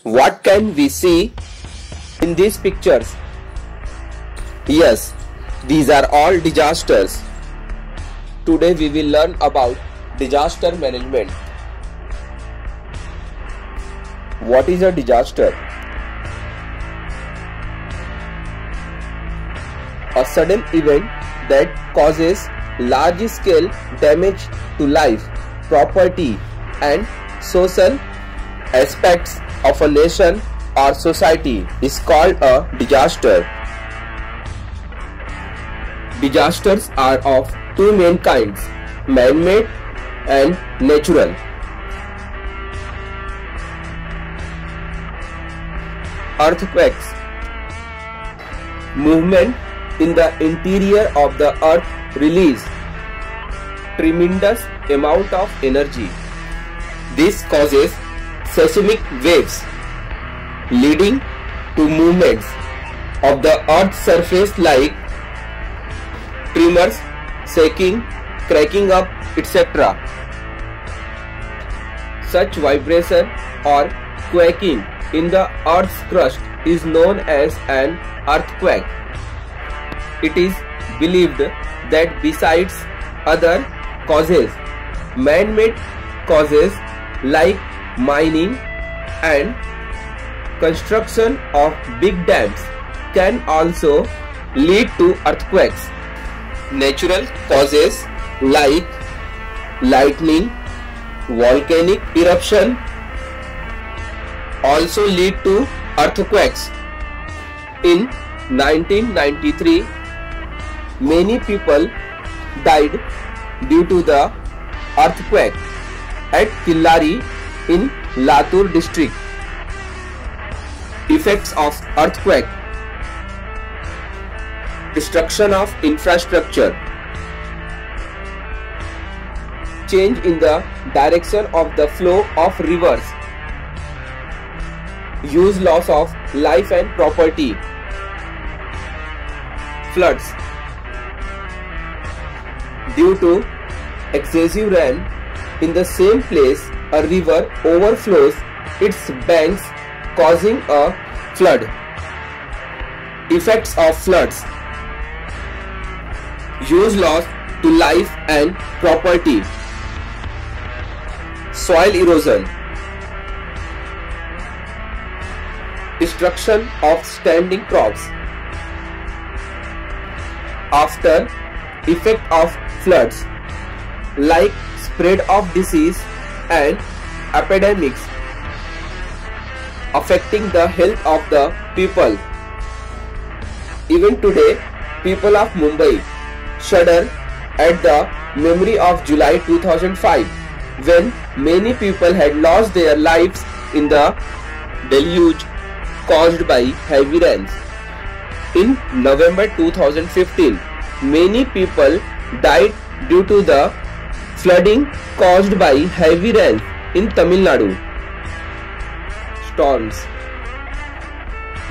What can we see in these pictures? Yes, these are all disasters. Today we will learn about disaster management. What is a disaster? A sudden event that causes large-scale damage to life, property, and social aspects of a nation or society is called a disaster. Disasters are of two main kinds, man-made and natural. Earthquakes. Movement in the interior of the earth release tremendous amount of energy. This causes seismic waves, leading to movements of the earth's surface like tremors, shaking, cracking up, etc. Such vibration or quaking in the earth's crust is known as an earthquake. It is believed that besides other causes, man-made causes like mining and construction of big dams can also lead to earthquakes. Natural causes like lightning, volcanic eruption also lead to earthquakes. In 1993, many people died due to the earthquake at Killari in Latur district. Effects of earthquake: destruction of infrastructure, change in the direction of the flow of rivers, huge loss of life and property, floods. Due to excessive rain in the same place, a river overflows its banks, causing a flood. Effects of floods: huge loss to life and property, soil erosion, destruction of standing crops. After effect of floods like spread of disease and epidemics affecting the health of the people. Even today, people of Mumbai shudder at the memory of July 2005 when many people had lost their lives in the deluge caused by heavy rains. In November 2015, many people died due to the flooding caused by heavy rain in Tamil Nadu. Storms.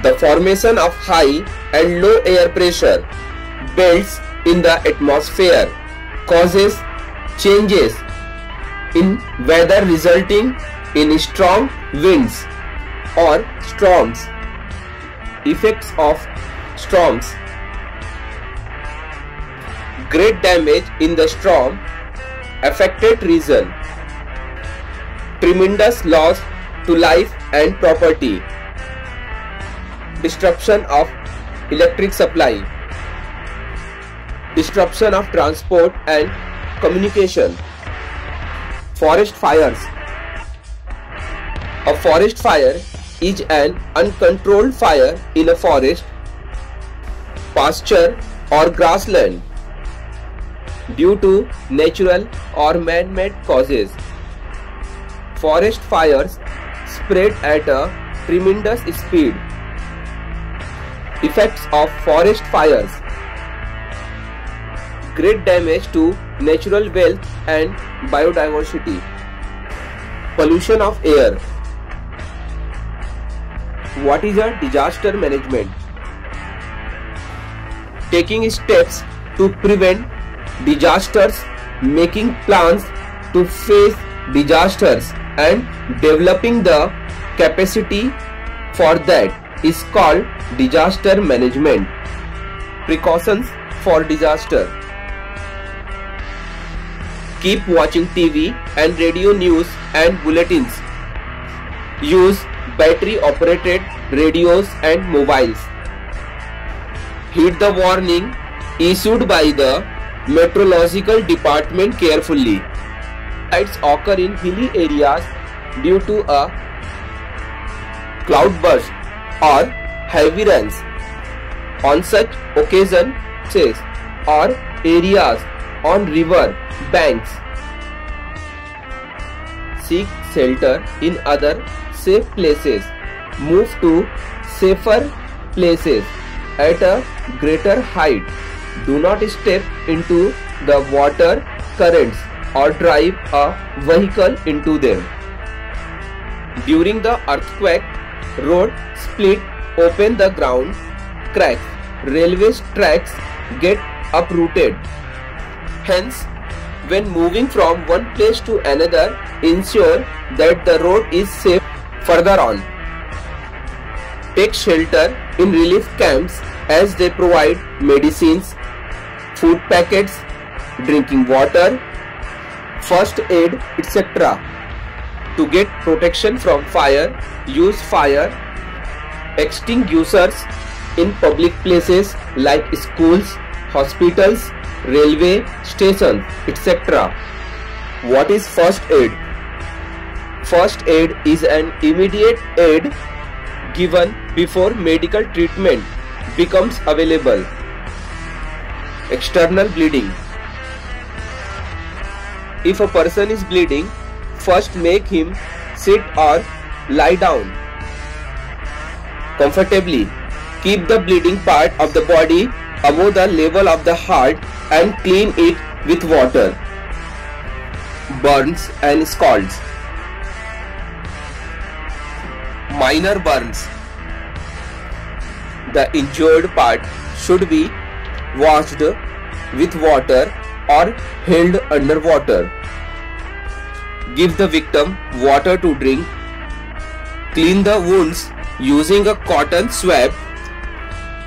The formation of high and low air pressure belts in the atmosphere causes changes in weather resulting in strong winds or storms. Effects of storms: great damage in the storm affected region, tremendous loss to life and property, disruption of electric supply, disruption of transport and communication. Forest fires. A forest fire is an uncontrolled fire in a forest, pasture or grassland due to natural or man-made causes. Forest fires spread at a tremendous speed. Effects of forest fires: great damage to natural wealth and biodiversity. Pollution of air. What is a disaster management? Taking steps to prevent disasters, making plans to face disasters, and developing the capacity for that is called disaster management. Precautions for disaster. Keep watching TV and radio news and bulletins. Use battery operated radios and mobiles. Heed the warning issued by the meteorological department carefully. Lights occur in hilly areas due to a cloudburst or heavy rains. On such occasions or areas on river banks, seek shelter in other safe places. Move to safer places at a greater height. Do not step into the water currents or drive a vehicle into them. During the earthquake, road split open, the ground cracks, railway tracks get uprooted. Hence, when moving from one place to another, ensure that the road is safe further on. Take shelter in relief camps as they provide medicines, food packets, drinking water, first aid, etc. To get protection from fire, use fire extinguishers in public places like schools, hospitals, railway stations, etc. What is first aid? First aid is an immediate aid given before medical treatment becomes available. External bleeding. If a person is bleeding, first make him sit or lie down comfortably. Keep the bleeding part of the body above the level of the heart and clean it with water. Burns and scalds. Minor burns. The injured part should be washed with water or held under water. Give the victim water to drink. Clean the wounds using a cotton swab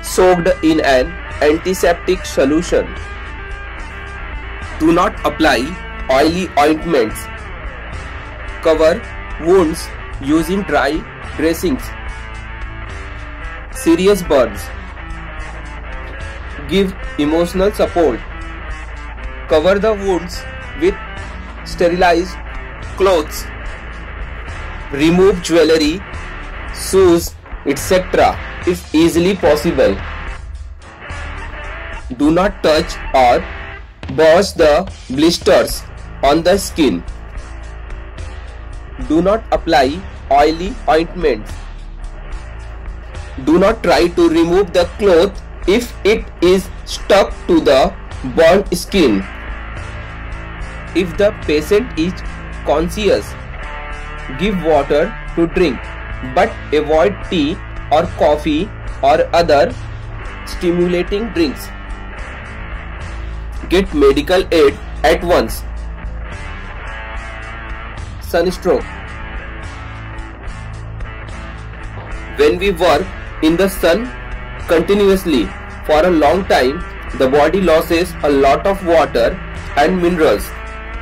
soaked in an antiseptic solution. Do not apply oily ointments. Cover wounds using dry dressings. Serious burns. Give emotional support. Cover the wounds with sterilized clothes. Remove jewelry, shoes, etc. if easily possible. Do not touch or wash the blisters on the skin. Do not apply oily ointments. Do not try to remove the cloth if it is stuck to the burnt skin. If the patient is conscious, give water to drink, but avoid tea or coffee or other stimulating drinks. Get medical aid at once. Sunstroke. When we work in the sun continuously for a long time, the body loses a lot of water and minerals.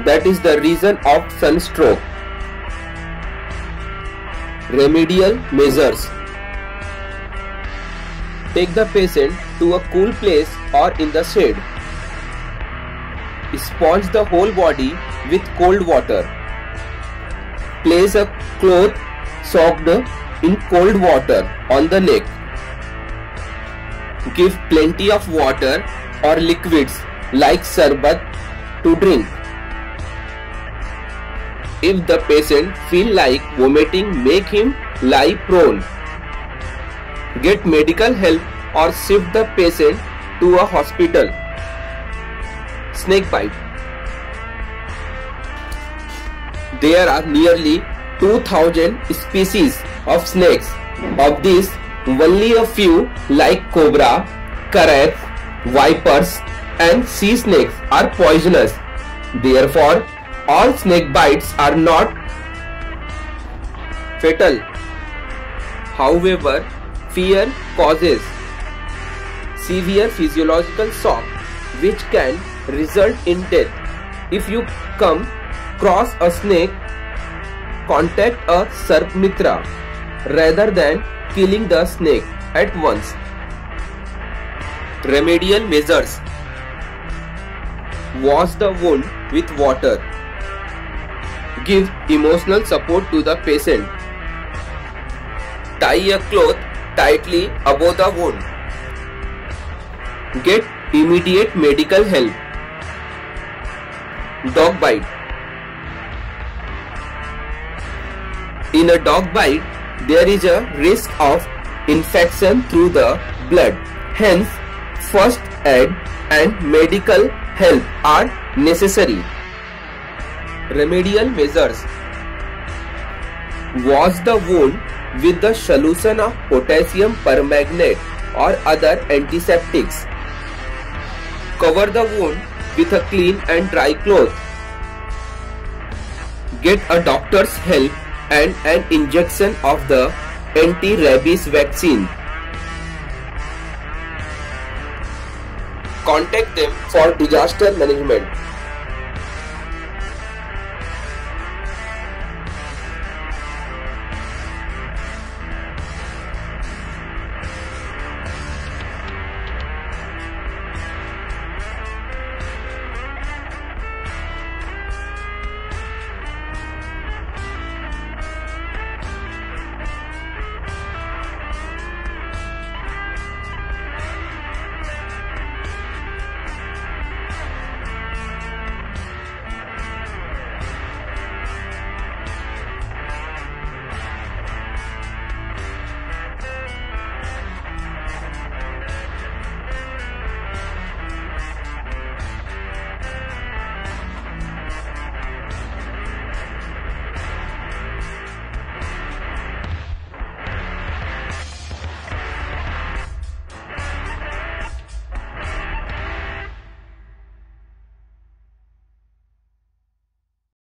That is the reason of sunstroke. Remedial measures. Take the patient to a cool place or in the shade. Sponge the whole body with cold water. Place a cloth soaked in cold water on the neck. Give plenty of water or liquids like sharbat to drink. If the patient feels like vomiting, make him lie prone. Get medical help or shift the patient to a hospital. Snake bite. There are nearly 2000 species of snakes. Of these, only a few like cobra, crabs, vipers and sea snakes are poisonous. Therefore, all snake bites are not fatal. However, fear causes severe physiological shock which can result in death. If you come across a snake, contact a Sarpmitra rather than killing the snake at once. Remedial measures: wash the wound with water. Give emotional support to the patient. Tie a cloth tightly above the wound. Get immediate medical help. Dog bite. In a dog bite, there is a risk of infection through the blood. Hence, first aid and medical help are necessary. Remedial measures: wash the wound with the solution of potassium permanganate or other antiseptics. Cover the wound with a clean and dry cloth. Get a doctor's help and an injection of the anti-rabies vaccine. Contact them for disaster management.